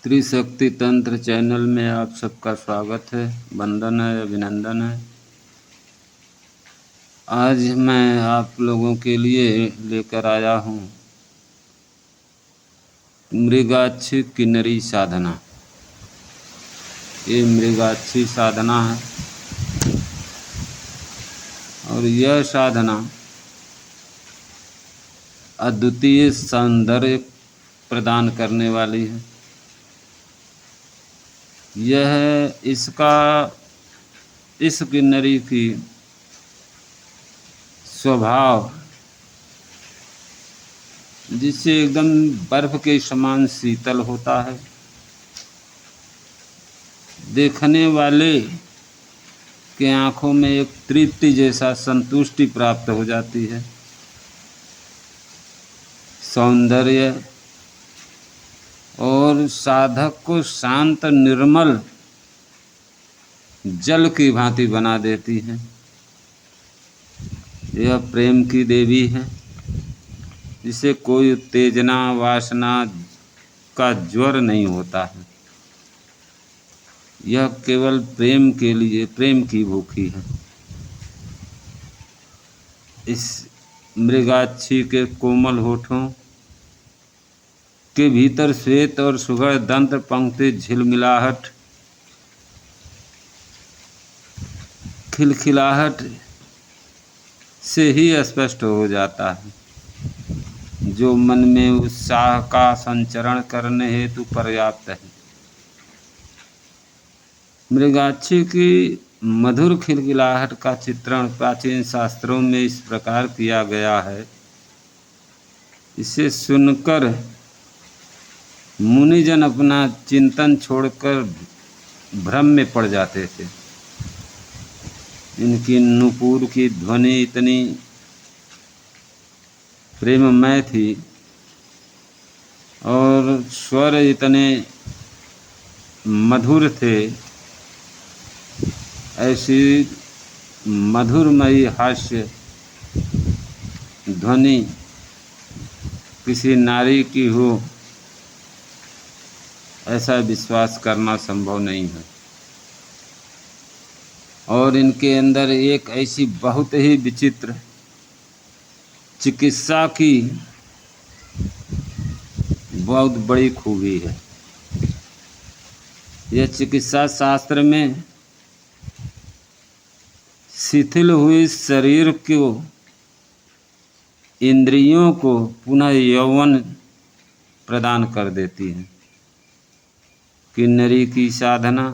त्रिशक्ति तंत्र चैनल में आप सबका स्वागत है, वंदन है, अभिनंदन है। आज मैं आप लोगों के लिए लेकर आया हूँ मृगाक्षी किन्नरी साधना। ये मृगाक्षी साधना है और यह साधना अद्वितीय सौंदर्य प्रदान करने वाली है। यह इस किन्नरी की स्वभाव जिससे एकदम बर्फ के समान शीतल होता है। देखने वाले के आंखों में एक तृप्ति जैसा संतुष्टि प्राप्त हो जाती है। सौंदर्य और साधक को शांत निर्मल जल की भांति बना देती है। यह प्रेम की देवी है, जिसे कोई उत्तेजना वासना का ज्वर नहीं होता है। यह केवल प्रेम के लिए प्रेम की भूखी है। इस मृगाक्षी के कोमल होठों के भीतर श्वेत और सुघड़ दंत पंक्ति झिलमिलाहट खिलखिलाहट से ही स्पष्ट हो जाता है, जो मन में उत्साह का संचरण करने हेतु पर्याप्त है। मृगाक्षी की मधुर खिलखिलाहट का चित्रण प्राचीन शास्त्रों में इस प्रकार किया गया है। इसे सुनकर मुनिजन अपना चिंतन छोड़कर भ्रम में पड़ जाते थे। इनकी नुपुर की ध्वनि इतनी प्रेममय थी और स्वर इतने मधुर थे। ऐसी मधुरमयी हास्य ध्वनि किसी नारी की हो, ऐसा विश्वास करना संभव नहीं है। और इनके अंदर एक ऐसी बहुत ही विचित्र चिकित्सा की बहुत बड़ी खूबी है। यह चिकित्सा शास्त्र में शिथिल हुई शरीर को, इंद्रियों को पुनः यौवन प्रदान कर देती है। किन्नरी की साधना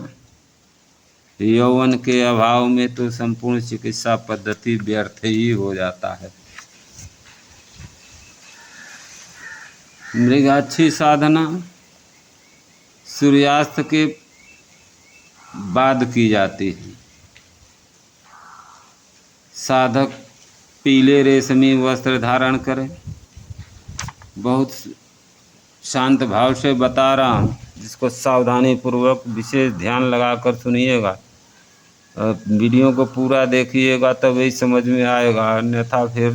यौवन के अभाव में तो संपूर्ण चिकित्सा पद्धति व्यर्थ ही हो जाता है। मृगाक्षी साधना सूर्यास्त के बाद की जाती है। साधक पीले रेशमी वस्त्र धारण करें। बहुत शांत भाव से बता रहा हूँ, जिसको सावधानी पूर्वक विशेष ध्यान लगाकर सुनिएगा। वीडियो को पूरा देखिएगा तब वही समझ में आएगा, अन्यथा फिर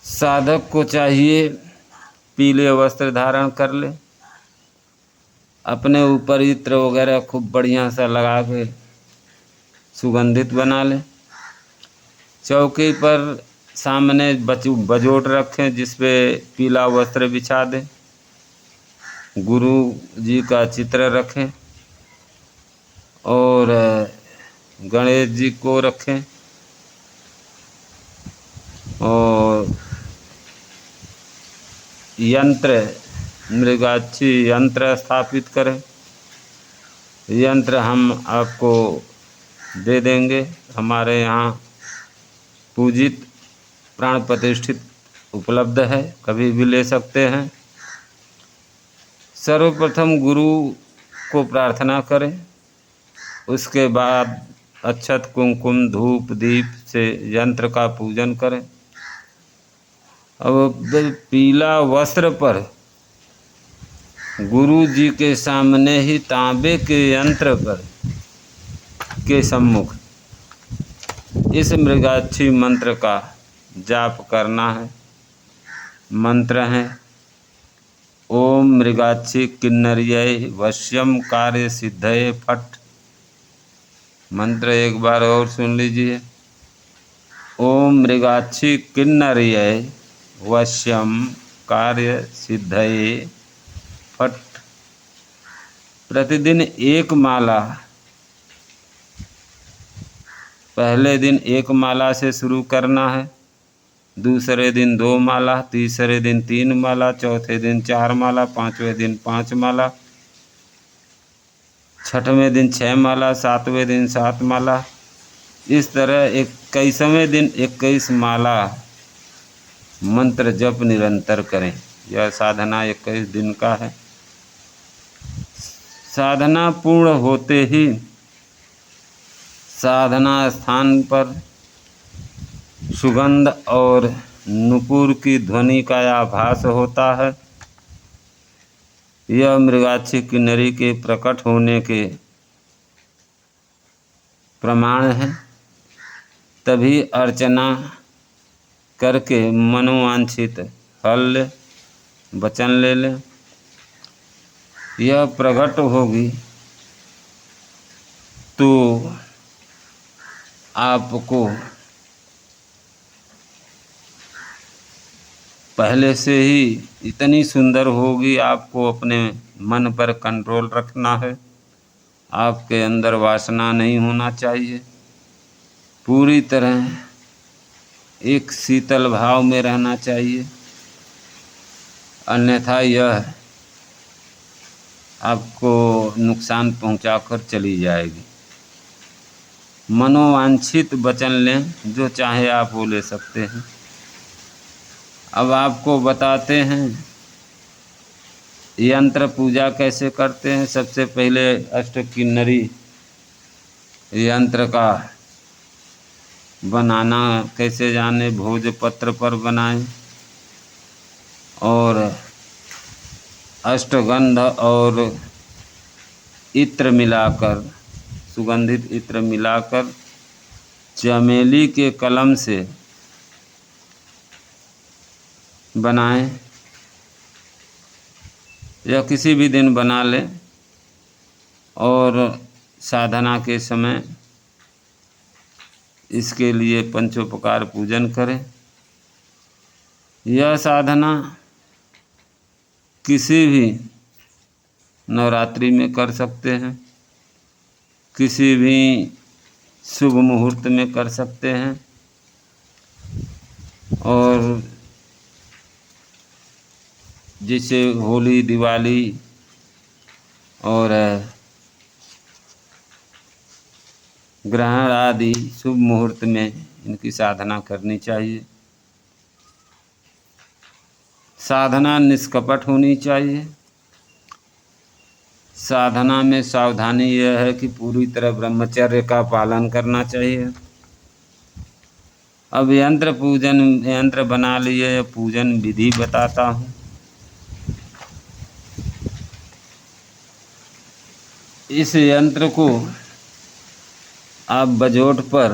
साधक को चाहिए पीले वस्त्र धारण कर ले, अपने ऊपर इत्र वगैरह खूब बढ़िया सा लगा के सुगंधित बना ले। चौकी पर सामने बजोट रखें, जिस पे पीला वस्त्र बिछा दें। गुरु जी का चित्र रखें और गणेश जी को रखें और मृगाक्षी यंत्र स्थापित करें। यंत्र हम आपको दे देंगे, हमारे यहाँ पूजित प्राण प्रतिष्ठित उपलब्ध है, कभी भी ले सकते हैं। सर्वप्रथम गुरु को प्रार्थना करें, उसके बाद अक्षत कुमकुम धूप दीप से यंत्र का पूजन करें। अब पीला वस्त्र पर गुरु जी के सामने ही तांबे के यंत्र पर के सम्मुख इस मृगाक्षी मंत्र का जाप करना है। मंत्र है ओम मृगाक्षी किन्नर्यै वश्यम कार्य सिद्धये फट। मंत्र एक बार और सुन लीजिए। ओम मृगाक्षी किन्नर्यै वश्यम कार्य सिद्धये फट। प्रतिदिन एक माला, पहले दिन एक माला से शुरू करना है, दूसरे दिन 2 माला, तीसरे दिन 3 माला, चौथे दिन 4 माला, पाँचवें दिन 5 माला, छठवें दिन 6 माला, सातवें दिन 7 माला। इस तरह 21वें दिन 21 माला मंत्र जप निरंतर करें। यह साधना 21 दिन का है। साधना पूर्ण होते ही साधना स्थान पर सुगंध और नुपुर की ध्वनि का आभास होता है। यह मृगाक्षी किन्नरी के प्रकट होने के प्रमाण है। तभी अर्चना करके मनोवांछित फल वचन ले लें। यह प्रकट होगी तो आपको पहले से ही इतनी सुंदर होगी, आपको अपने मन पर कंट्रोल रखना है। आपके अंदर वासना नहीं होना चाहिए। पूरी तरह एक शीतल भाव में रहना चाहिए, अन्यथा यह आपको नुकसान पहुंचाकर चली जाएगी। मनोवांछित वचन लें, जो चाहे आप वो ले सकते हैं। अब आपको बताते हैं यंत्र पूजा कैसे करते हैं। सबसे पहले अष्ट किन्नरी यंत्र का बनाना कैसे जाने, भोजपत्र पर बनाएं और अष्टगंध और इत्र मिलाकर, सुगंधित इत्र मिलाकर चमेली के कलम से बनाएं, या किसी भी दिन बना लें और साधना के समय इसके लिए पंचोपकार पूजन करें। यह साधना किसी भी नवरात्रि में कर सकते हैं, किसी भी शुभ मुहूर्त में कर सकते हैं, और जैसे होली, दिवाली और ग्रहण आदि शुभ मुहूर्त में इनकी साधना करनी चाहिए। साधना निष्कपट होनी चाहिए। साधना में सावधानी यह है कि पूरी तरह ब्रह्मचर्य का पालन करना चाहिए। अब यंत्र बना लिए, पूजन विधि बताता हूँ। इस यंत्र को आप बजोट पर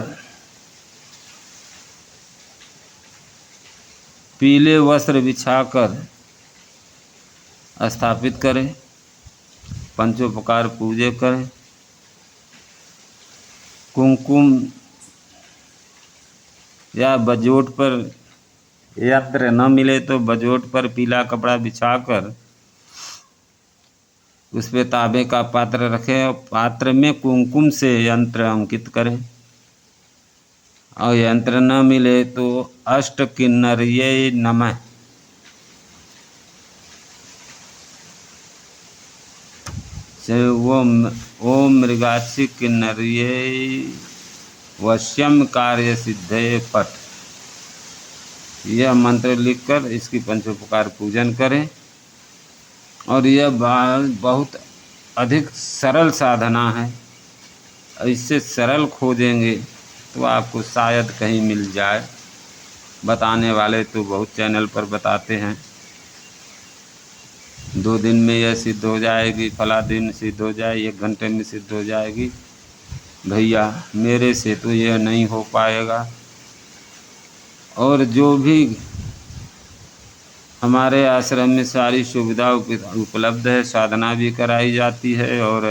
पीले वस्त्र बिछाकर स्थापित करें, पंचोपकार पूजे करें। कुमकुम या बजोट पर यंत्र न मिले तो बजोट पर पीला कपड़ा बिछाकर उस पे तांबे का पात्र रखें और पात्र में कुमकुम से यंत्र अंकित करें। और यंत्र न मिले तो अष्ट किन्नर्यै नमः ओम मृगाक्षी किन्नर्यै वश्यम कार्य सिद्धये फट, यह मंत्र लिखकर इसकी पंचोपकार पूजन करें। और यह बहुत अधिक सरल साधना है। इससे सरल खोजेंगे तो आपको शायद कहीं मिल जाए। बताने वाले तो बहुत चैनल पर बताते हैं 2 दिन में यह सिद्ध हो जाएगी, फला दिन सिद्ध हो जाए, 1 घंटे में सिद्ध हो जाएगी। भैया मेरे से तो यह नहीं हो पाएगा। और जो भी हमारे आश्रम में सारी सुविधा उपलब्ध है, साधना भी कराई जाती है और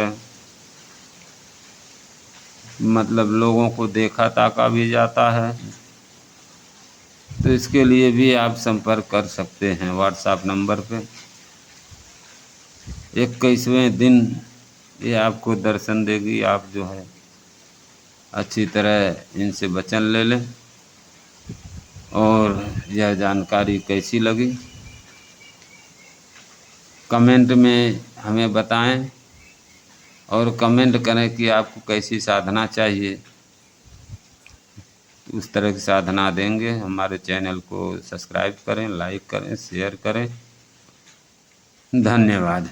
मतलब लोगों को देखा ताका भी जाता है। तो इसके लिए भी आप संपर्क कर सकते हैं व्हाट्सएप नंबर पे। 21वें दिन ये आपको दर्शन देगी। आप जो है अच्छी तरह इनसे वचन ले लें। और यह जानकारी कैसी लगी कमेंट में हमें बताएं और कमेंट करें कि आपको कैसी साधना चाहिए, उस तरह की साधना देंगे। हमारे चैनल को सब्सक्राइब करें, लाइक करें, शेयर करें। धन्यवाद।